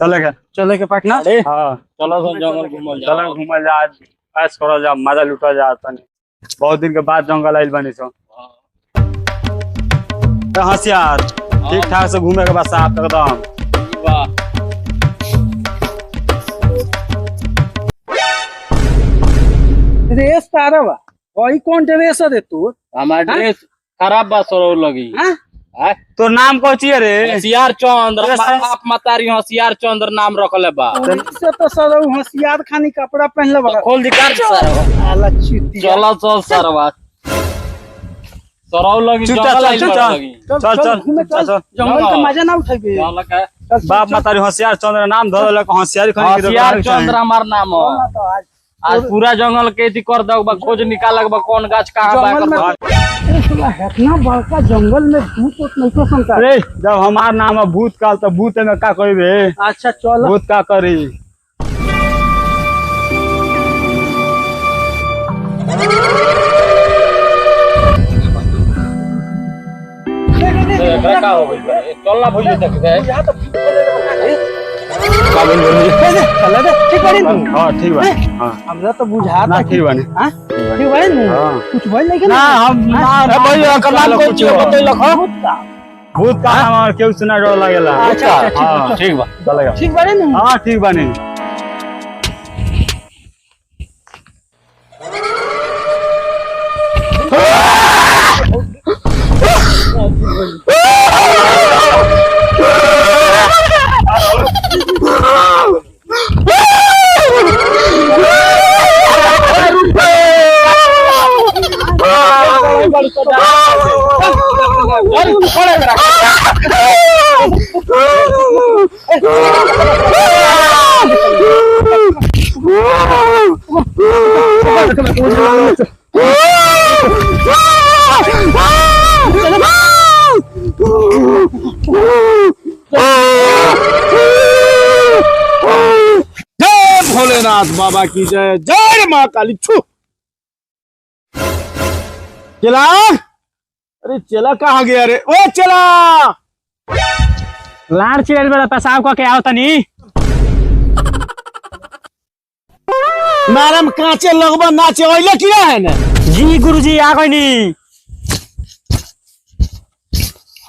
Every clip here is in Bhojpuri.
चलेगा चले के पटना। हाँ चलो सब जंगल घूमल जा। चलो घूमल जा, ऐश करो जा, मजा लुटा जा तनी। बहुत दिन के बाद जंगल आइल बनी सो। होशियार ठीक ठाक से घूमे के बाद साफ एकदम। वाह ड्रेस तारा बा वही कौन ड्रेस है तू? हमार ड्रेस खराब बा सरो लगी। हाँ? तो नाम कौन चाहिए रे? होशियार चंद्र, बाप मतारी होशियार चंद्र नाम रखले बा। से तो सर होशियार खानी कपड़ा पहनले बा। खोल दी कार सरवा। आला चुती। चलो चल सरवा। सरौ लगी चल जंगल आइल चल बा लगी। चल चल घूमे चल। चल जंगल का मजा ना उठाबे। चल का बाप मातारी होशियार चंद्र नाम धो देलक, होशियारी खानी के होशियार चंद्र हमार नाम है। तो आज पूरा जंगल के थी कर दो बा, खोज निकालक बा कौन गाछ कहां बा जंगल में इतना बड़का जंगल में भूत नहीं तो संका। रे जब हमार नाम है भूत काल तो भूत में का कहबे? अच्छा चलो भूत का करी? का हो गई बा? चलना भइले तक है। यहाँ तो भूत बोले का बोल बोल चल दे ठीक बाड़ी तू। हां ठीक बा। हां हमरा तो बुझा ना ठीक बानी। हां ठीक बाड़ी नु। हाँ। कुछ भइल नहीं ना हम ए भैया का नाम कोन छी बतैलक हो? भूत का हमार केहू सुना डर लागेला। अच्छा अच्छा हाँ ठीक बा। चलेगा। ठीक बाड़ी नु। हाँ ठीक बानी। जय भोलेनाथ बाबा की जय। जय माँ काली। छू चला। अरे चला कहाँ गया रे? ओ चला लाड़ चिड़ल बड़ा पेशाब का के आओ तनी। मैडम कांचे लगवा नाचे ओइले किया है ना? जी गुरुजी आ गई नी।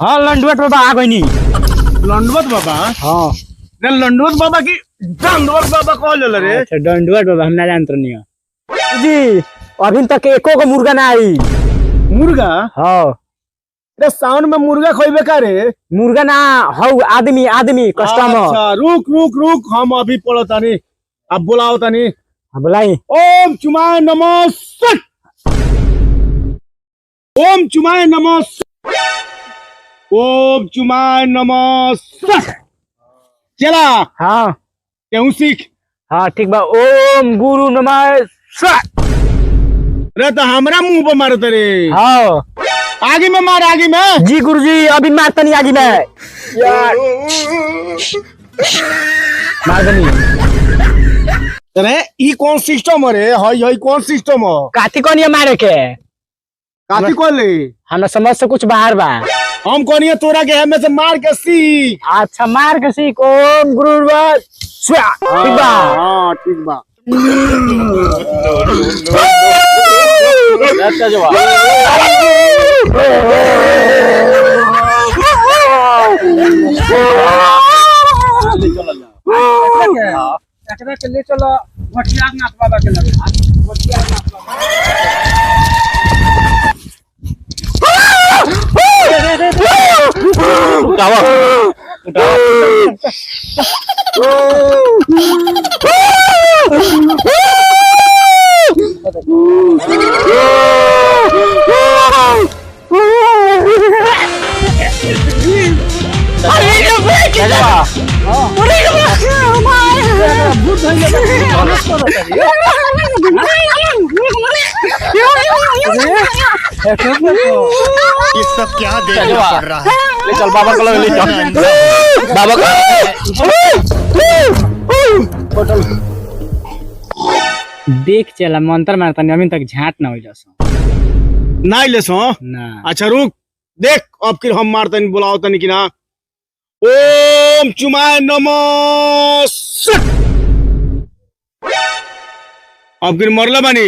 हाँ लंडवट बाबा आ गई नी। लंडवत बाबा? हाँ ने लंडवत बाबा की दंडवत बाबा कॉल ले रे? अच्छा दंडवट बाबा हम ना जानत नहीं हो जी। अभी तक एको को मुर्गा ना आई। मुर्गा? हाँ रे साउंड में मुर्गा खोइबे का रे? मुर्गा ना हौ आदमी आदमी कस्टमर। अच्छा रुक रुक रुक हम अभी पढ़ो तानी। अब बुलाओ तानी। हाँ बुलाई। ओम चुमाय नमः सट। ओम चुमाय नमः सट। ओम चुमाय नमः सट। चला हाँ केहू सीख। हाँ ठीक बा। ओम गुरु नमः स्वाहा। रे तो हमरा मुंह पर मारत रे। हाँ आगे में मार आगे में। जी गुरुजी अभी मारता नहीं आगे में यार। मार दनी। अरे ई कौन सिस्टम रे? हई हई कौन सिस्टम हो? काठी कौन ये मारे के? काती कौन ले? हमें समझ से कुछ बाहर बा। हम कौन ये तोरा के हमें से मार के सीख। अच्छा मार के सीख। ओम गुरु नमः स्वाहा। ठीक बा। हां ठीक बा। अच्छा जवा। एकरा के ले चलो भटियार नाथ बाबा के लगे। भटियार नाथ बाबा उठावा भूत धइले ये सब क्या देखना पड़ रहा है? ले चल बाबा को ले चल बाबा को देख चला मंत्र मारता नहीं अभी तक झाट ना हो जासो नहीं ले सो। ना। अच्छा रुक देख अब फिर हम मारते नहीं बुलाओ तनी कि ना। ओम चुमाय नमः सट। अब फिर मरला बानी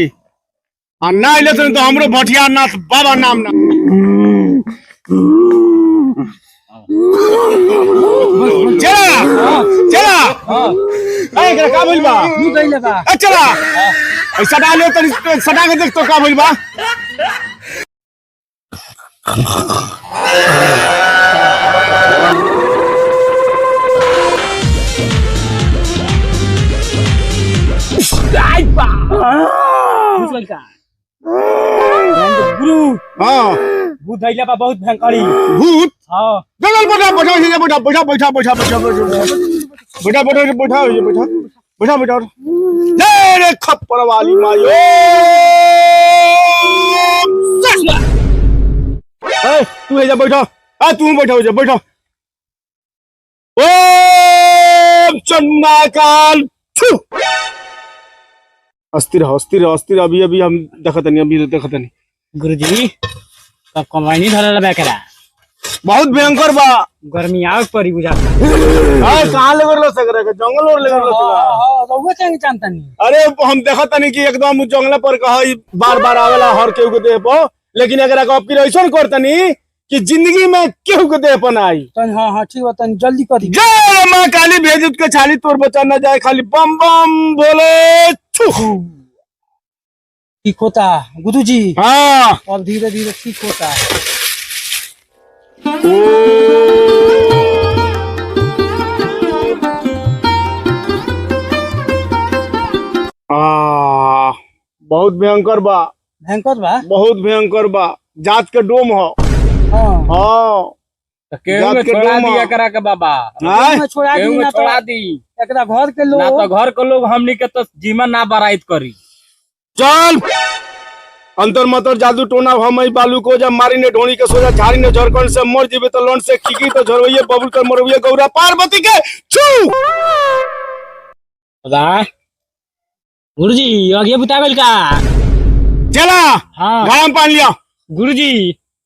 आ ना आइले तो हमरो भटिया नाथ बाबा नाम ना चला चला ए एकरा का भइल बा तू गइले बा ए चला ऐसा डाले तो सटा के देख तो का भइल बा बुझल का गुरु हां भूत धइले बा बहुत भयंकरी भूत हां जंगल बैठा बैठा बैठा बैठा बैठा बैठा बैठा बैठा बैठा बैठा बैठा बैठा बैठा जय रे खप्पर वाली मायो ए तू जा बैठा आ तू बैठा हो जा बैठा ओम चंडाकाल छू अस्थिर अस्थिर अभी अभी हम देखत नहीं गुरुजी तब कमाई धरल बा करा बहुत भयंकर बा गर्मी आग परी बुझा हां कहां ले गरलो सगरे के जंगल और ले गरलो सगरा हां रउवा चाहे जानता नहीं अरे हम देखत नहीं कि एकदम जंगल पर कहा बार बार आवेला हर केहू के देह पर लेकिन अगर आप फिर ऐसा करतनी कि जिंदगी में केहू के देह पर ना आई तन हां ठीक बा तन जल्दी कर दी जय मां काली भेजुत के छाली तोर बचा न जाए खाली बम बम बोले छू ठीक होता गुरुजी हां अब धीरे धीरे ठीक होता बहुत भयंकर बा बहुत भयंकर बा जात के डोम हो हाँ केहू में छोड़ा दिया करा के बाबा छोड़ा केहू दी में ना तो छोड़ा दी एकरा घर के ना लोग तो घर के लोग हमनी के तो जीवन ना बराइत करी चल अंतर मंतर जादू टोना हम बालू को जब मारी ने ढोनी के सोजा झाड़ी ने झरकन से मर जीवे तो लोन से किकी तो झरवइए बबुल कर मरवइए गौरा पार्वती के छू गुरुजी आगे बुतावेल का चला हाँ गरम पानी लिया गुरुजी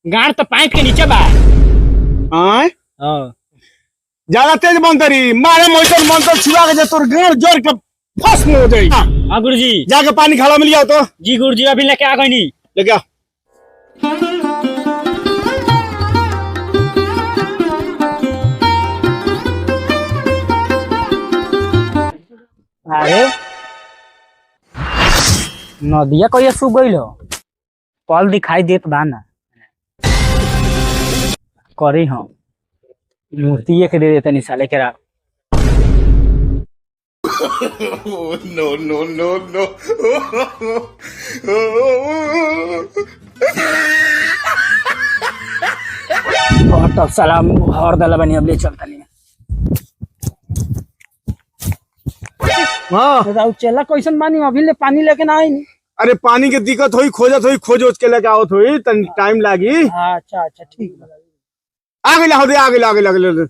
गाड़ तो पाइप के नीचे बा हाँ हाँ ज्यादा तेज मंतरी मारे मोटर मंतर छुआ के तोर गाड़ जोर के फस में हो जाई हाँ गुरुजी जाके पानी खाला में लिया तो जी गुरुजी अभी लेके आ गई नहीं लेके आ अरे नदिया कहिया सूख गईल हो कल दिखाई देत बा ना करी हम मूर्ति के दे देते साले के रात no, no, no, no. और तब सलाम और दला बनी अब ले चलता नहीं हाँ चला कैसन बानी अभी ले पानी लेके ना आई नहीं अरे पानी के दिक्कत होई खोजत होई खोज के लेके आवत होई तन टाइम लागी अच्छा अच्छा ठीक आगे लागे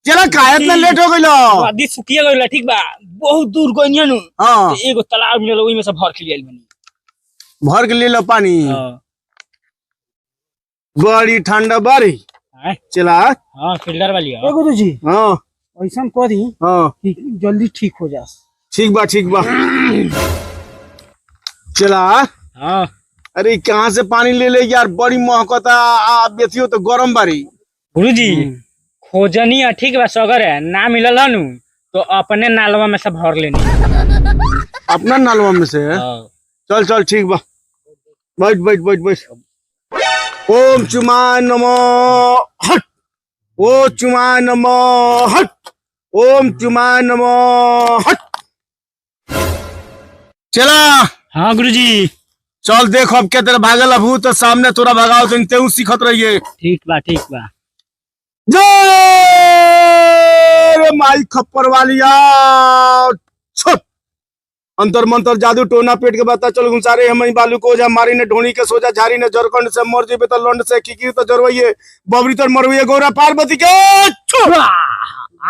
चला काहे इतना लेट हो गइलो आदि सुखिया गइल ठीक बा बहुत दूर गइनिया नु हां तो एगो तालाब मिलल ओई में से भर के लियल बनी भर के ले लो पानी बड़ी ठंडा बारी चला हां फिल्टर वाली ए गुरुजी हां ऐसा करी हां कि जल्दी ठीक हो जा ठीक बा चला हां अरे कहां से पानी ले ले यार बड़ी महकता आ बेथियो तो गरम बारी गुरुजी खोजनी है ठीक बा सगर है ना मिलल नु तो अपने नालवा में से भर लेनी अपना नालवा में से चल ठीक बा बैठ ओम चुमाय नमः हट ओ चुमाय नमः हट ओम चुमाय नमः हट चला हाँ गुरुजी चल देख अब के तेरे भागल भूत तो सामने तोरा भगाओ तो तेऊ सीखत रहिए ठीक बा जय रे माई खप्पर वालिया छोट अंतर मंतर जादू टोना पेट के बता चल गुंसारे हम बालू को जा मारी ने ढोनी के सोजा झारी ने जरकंड से मर जेबे तो लंड से किकी तो जरवइए बबरी तर मरवइए गौरा पार्वती के छो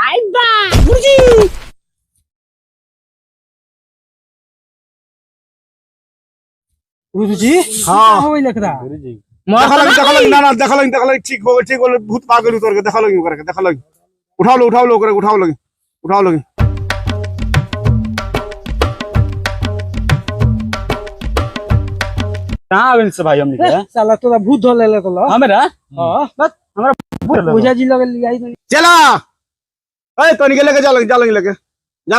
आई बा गुरुजी गुरुजी हाँ होई लग रहा देखलक ना देखलक ठीक हो भूत पागल उतर के देखलक उठाओ लो उठाओ लगे। कहाँ आ गइल से भाई हमनी के? साला तोरा भूत धो लेले तो लो हमरा हां बस भूत लगा। पूजा जी लगे लियाई नहीं चला ए तो निकल के जा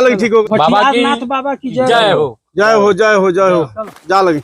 लगे ठीक हो बाबा की नाथ बाबा की जय हो। जय हो जा लगे।